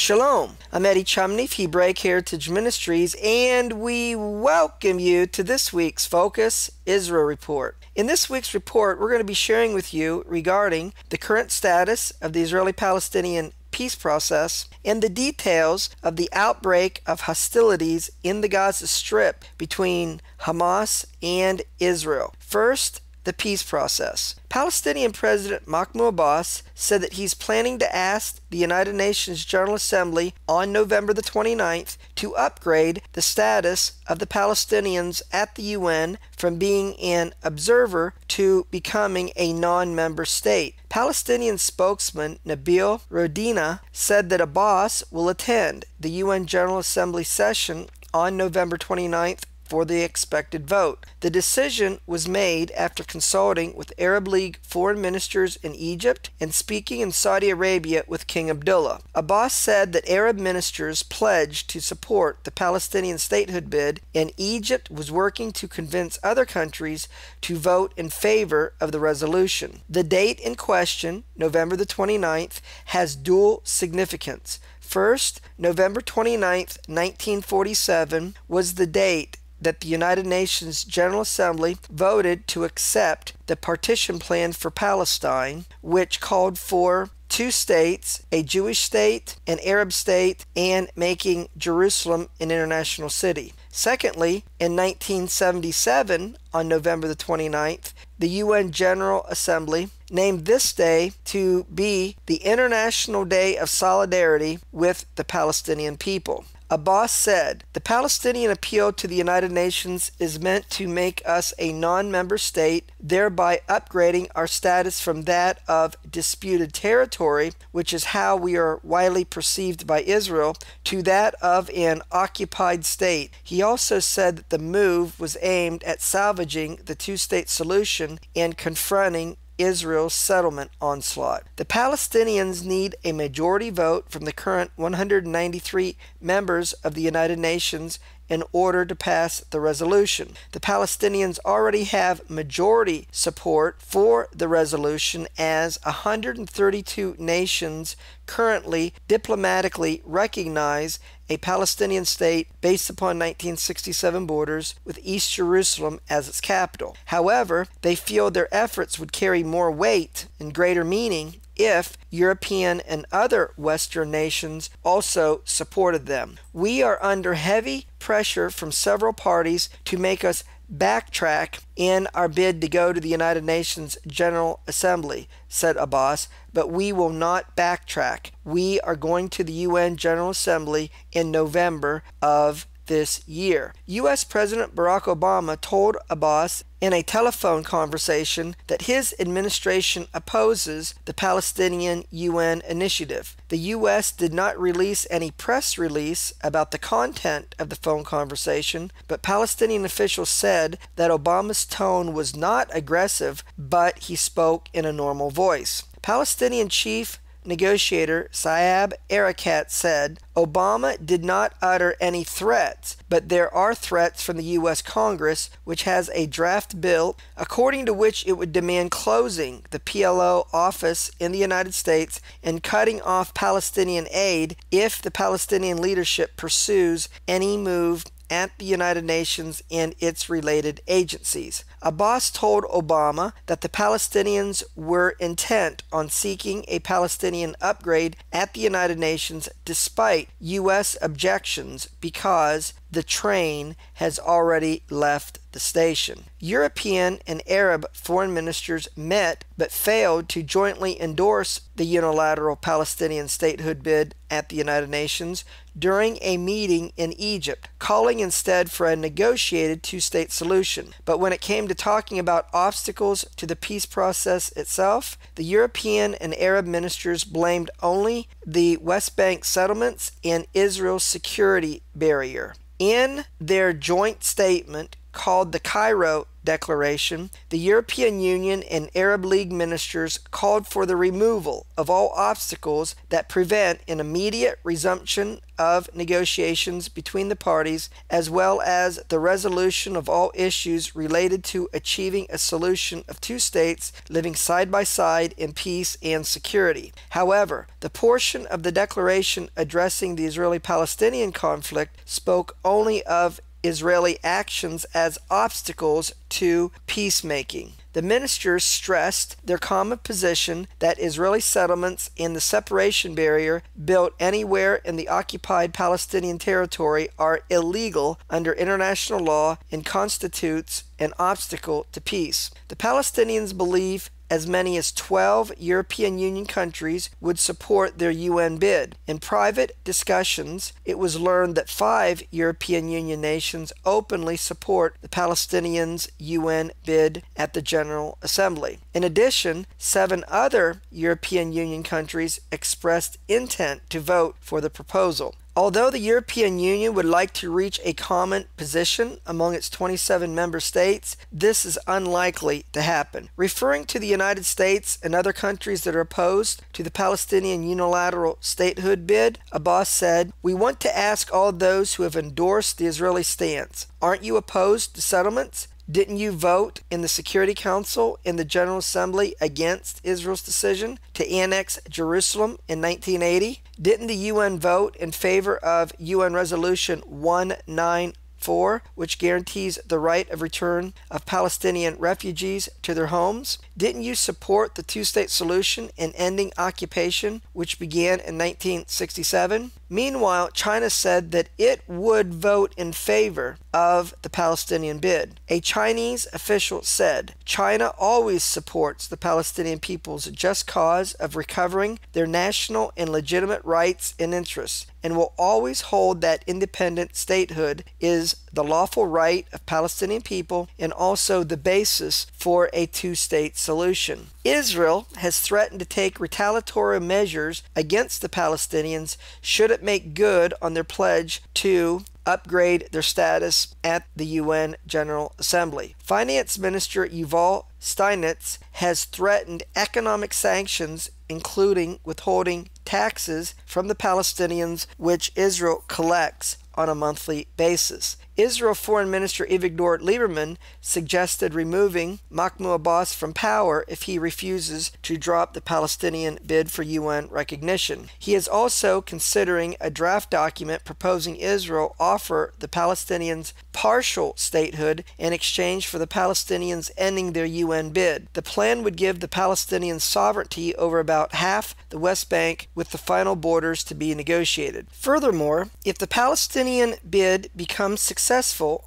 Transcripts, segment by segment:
Shalom, I'm Eddie Chumney of Hebraic Heritage Ministries, and we welcome you to this week's Focus Israel Report. In this week's report, we're going to be sharing with you regarding the current status of the Israeli-Palestinian peace process and the details of the outbreak of hostilities in the Gaza Strip between Hamas and Israel. First, the peace process. Palestinian President Mahmoud Abbas said that he's planning to ask the United Nations General Assembly on November the 29th to upgrade the status of the Palestinians at the UN from being an observer to becoming a non-member state. Palestinian spokesman Nabil Rodina said that Abbas will attend the UN General Assembly session on November 29th for the expected vote. The decision was made after consulting with Arab League foreign ministers in Egypt and speaking in Saudi Arabia with King Abdullah. Abbas said that Arab ministers pledged to support the Palestinian statehood bid, and Egypt was working to convince other countries to vote in favor of the resolution. The date in question, November the 29th, has dual significance. First, November 29th, 1947 was the date that the United Nations General Assembly voted to accept the partition plan for Palestine, which called for two states, a Jewish state, an Arab state, and making Jerusalem an international city. Secondly, in 1977, on November the 29th, the UN General Assembly named this day to be the International Day of Solidarity with the Palestinian people. Abbas said, "The Palestinian appeal to the United Nations is meant to make us a non-member state, thereby upgrading our status from that of disputed territory, which is how we are widely perceived by Israel, to that of an occupied state." He also said that the move was aimed at salvaging the two-state solution and confronting Israel's settlement onslaught. The Palestinians need a majority vote from the current 193 members of the United Nations in order to pass the resolution. The Palestinians already have majority support for the resolution, as 132 nations currently diplomatically recognize a Palestinian state based upon 1967 borders with East Jerusalem as its capital. However, they feel their efforts would carry more weight and greater meaning if European and other Western nations also supported them. "We are under heavy pressure from several parties to make us backtrack in our bid to go to the United Nations General Assembly," said Abbas, "but we will not backtrack. We are going to the UN General Assembly in November of this year." U.S. President Barack Obama told Abbas in a telephone conversation that his administration opposes the Palestinian UN initiative. The U.S. did not release any press release about the content of the phone conversation, but Palestinian officials said that Obama's tone was not aggressive, but he spoke in a normal voice. Palestinian chief negotiator Saeb Erekat said, "Obama did not utter any threats, but there are threats from the U.S. Congress, which has a draft bill according to which it would demand closing the PLO office in the United States and cutting off Palestinian aid if the Palestinian leadership pursues any move at the United Nations and its related agencies." Abbas told Obama that the Palestinians were intent on seeking a Palestinian upgrade at the United Nations despite U.S. objections because the train has already left the station. European and Arab foreign ministers met but failed to jointly endorse the unilateral Palestinian statehood bid at the United Nations during a meeting in Egypt, calling instead for a negotiated two-state solution. But when it came to talking about obstacles to the peace process itself, the European and Arab ministers blamed only the West Bank settlements and Israel's security barrier. In their joint statement, called the Cairo Declaration, the European Union and Arab League ministers called for the removal of all obstacles that prevent an immediate resumption of negotiations between the parties, as well as the resolution of all issues related to achieving a solution of two states living side by side in peace and security. However, the portion of the declaration addressing the Israeli-Palestinian conflict spoke only of Israeli actions as obstacles to peacemaking. The ministers stressed their common position that Israeli settlements and the separation barrier built anywhere in the occupied Palestinian territory are illegal under international law and constitutes an obstacle to peace. The Palestinians believe as many as 12 European Union countries would support their UN bid. In private discussions, it was learned that 5 European Union nations openly support the Palestinians' UN bid at the General Assembly. In addition, 7 other European Union countries expressed intent to vote for the proposal. Although the European Union would like to reach a common position among its 27 member states, this is unlikely to happen. Referring to the United States and other countries that are opposed to the Palestinian unilateral statehood bid, Abbas said, "We want to ask all those who have endorsed the Israeli stance, aren't you opposed to settlements? Didn't you vote in the Security Council in the General Assembly against Israel's decision to annex Jerusalem in 1980? Didn't the UN vote in favor of UN Resolution 194, which guarantees the right of return of Palestinian refugees to their homes? Didn't you support the two-state solution in ending occupation, which began in 1967? Meanwhile, China said that it would vote in favor of the Palestinian bid. A Chinese official said, "China always supports the Palestinian people's just cause of recovering their national and legitimate rights and interests, and will always hold that independent statehood is the lawful right of Palestinian people and also the basis for a two-state solution." Israel has threatened to take retaliatory measures against the Palestinians should it make good on their pledge to upgrade their status at the UN General Assembly. Finance Minister Yuval Steinitz has threatened economic sanctions, including withholding taxes from the Palestinians, which Israel collects on a monthly basis. Israel Foreign Minister Avigdor Lieberman suggested removing Mahmoud Abbas from power if he refuses to drop the Palestinian bid for UN recognition. He is also considering a draft document proposing Israel offer the Palestinians partial statehood in exchange for the Palestinians ending their UN bid. The plan would give the Palestinians sovereignty over about half the West Bank, with the final borders to be negotiated. Furthermore, if the Palestinian bid becomes successful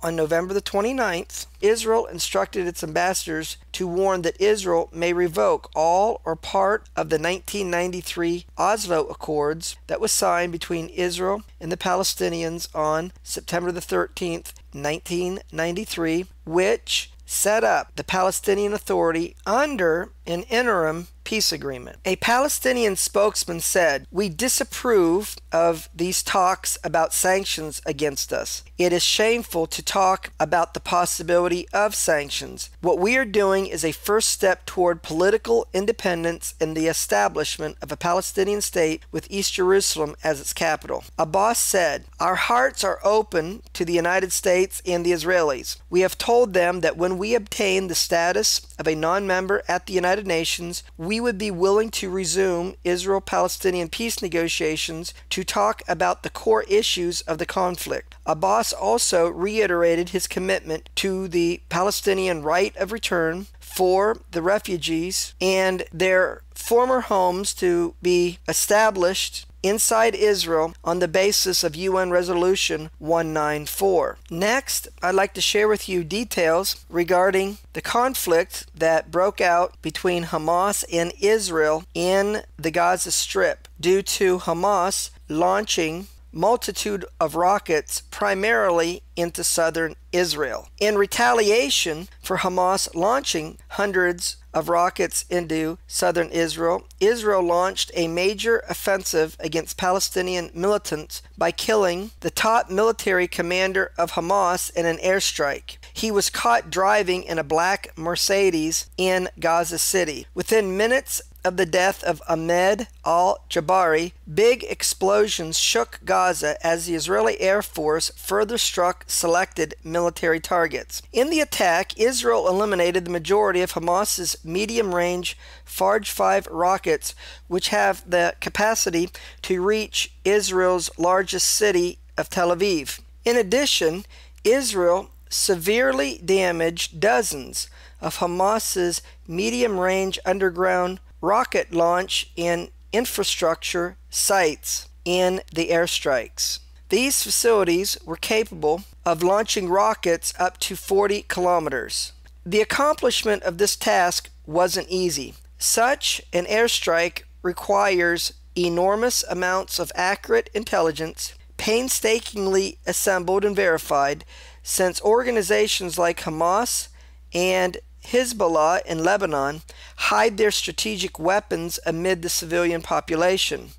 on November the 29th, Israel instructed its ambassadors to warn that Israel may revoke all or part of the 1993 Oslo Accords that was signed between Israel and the Palestinians on September the 13th, 1993, which set up the Palestinian Authority under an interim peace agreement. A Palestinian spokesman said, "We disapprove of these talks about sanctions against us. It is shameful to talk about the possibility of sanctions. What we are doing is a first step toward political independence and the establishment of a Palestinian state with East Jerusalem as its capital." Abbas said, "Our hearts are open to the United States and the Israelis. We have told them that when we obtain the status of a non-member at the United Nations, we would be willing to resume Israel-Palestinian peace negotiations to talk about the core issues of the conflict." Abbas also reiterated his commitment to the Palestinian right of return for the refugees and their former homes to be established inside Israel on the basis of UN Resolution 194. Next, I'd like to share with you details regarding the conflict that broke out between Hamas and Israel in the Gaza Strip due to Hamas launching multitude of rockets primarily into southern Israel. In retaliation for Hamas launching hundreds of rockets into southern Israel, Israel launched a major offensive against Palestinian militants by killing the top military commander of Hamas in an airstrike. he was caught driving in a black Mercedes in Gaza City. Within minutes of the death of Ahmed al-Jabari, big explosions shook Gaza as the Israeli Air Force further struck selected military targets. In the attack, Israel eliminated the majority of Hamas's medium-range Farj 5 rockets, which have the capacity to reach Israel's largest city of Tel Aviv. In addition, Israel severely damaged dozens of Hamas's medium-range underground rocket launch and infrastructure sites in the airstrikes. These facilities were capable of launching rockets up to 40 kilometers. The accomplishment of this task wasn't easy. Such an airstrike requires enormous amounts of accurate intelligence, painstakingly assembled and verified, since organizations like Hamas and Hezbollah in Lebanon hide their strategic weapons amid the civilian population.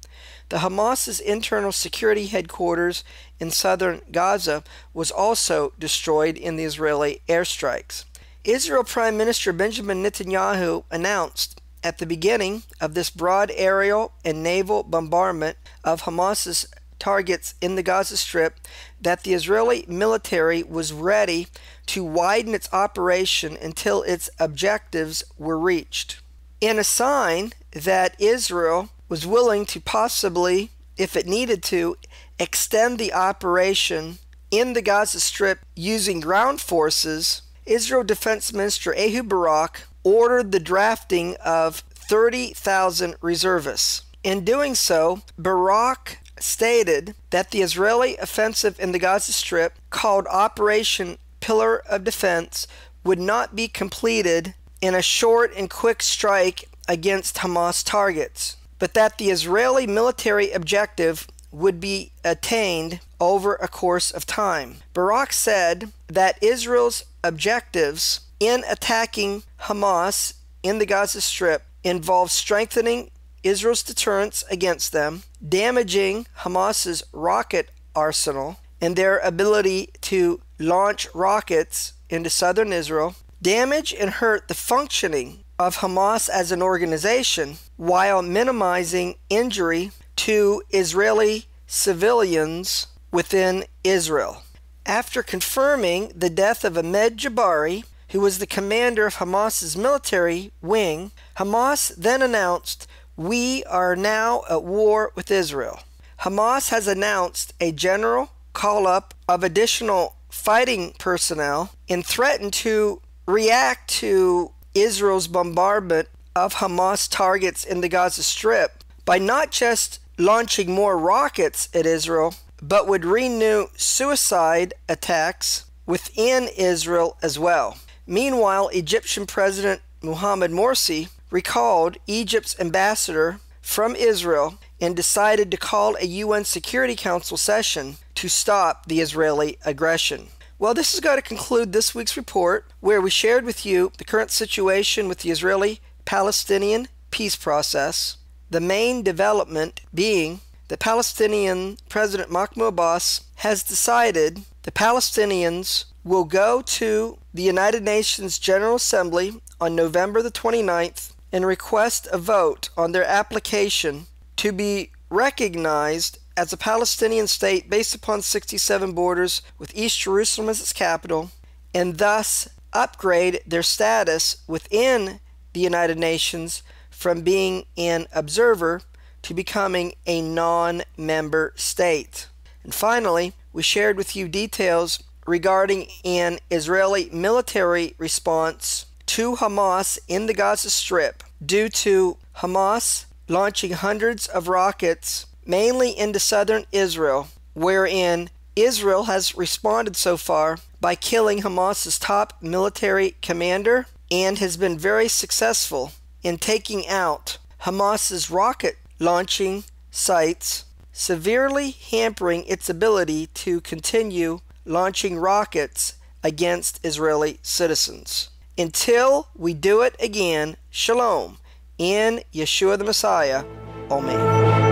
The Hamas's internal security headquarters in southern Gaza was also destroyed in the Israeli airstrikes. Israel Prime Minister Benjamin Netanyahu announced at the beginning of this broad aerial and naval bombardment of Hamas's targets in the Gaza Strip that the Israeli military was ready to widen its operation until its objectives were reached. In a sign that Israel was willing to possibly, if it needed to, extend the operation in the Gaza Strip using ground forces, Israel Defense Minister Ehud Barak ordered the drafting of 30,000 reservists. In doing so, Barak stated that the Israeli offensive in the Gaza Strip, called Operation Pillar of Defense, would not be completed in a short and quick strike against Hamas targets, but that the Israeli military objective would be attained over a course of time. Barak said that Israel's objectives in attacking Hamas in the Gaza Strip involve strengthening Israel's deterrence against them, damaging Hamas's rocket arsenal and their ability to launch rockets into southern Israel, damage and hurt the functioning of Hamas as an organization while minimizing injury to Israeli civilians within Israel. After confirming the death of Ahmed Jabari, who was the commander of Hamas's military wing, Hamas then announced, "We are now at war with Israel." Hamas has announced a general call-up of additional fighting personnel and threatened to react to Israel's bombardment of Hamas targets in the Gaza Strip by not just launching more rockets at Israel, but would renew suicide attacks within Israel as well. Meanwhile, Egyptian President Mohamed Morsi recalled Egypt's ambassador from Israel and decided to call a UN Security Council session to stop the Israeli aggression. Well, this is going to conclude this week's report, where we shared with you the current situation with the Israeli-Palestinian peace process, the main development being the Palestinian President Mahmoud Abbas has decided the Palestinians will go to the United Nations General Assembly on November the 29th and request a vote on their application to be recognized as a Palestinian state based upon 67 borders with East Jerusalem as its capital, and thus upgrade their status within the United Nations from being an observer to becoming a non-member state. And finally, we shared with you details regarding an Israeli military response to Hamas in the Gaza Strip due to Hamas launching hundreds of rockets mainly into southern Israel, wherein Israel has responded so far by killing Hamas's top military commander and has been very successful in taking out Hamas's rocket launching sites, severely hampering its ability to continue launching rockets against Israeli citizens. Until we do it again, Shalom, in Yeshua the Messiah, Amen.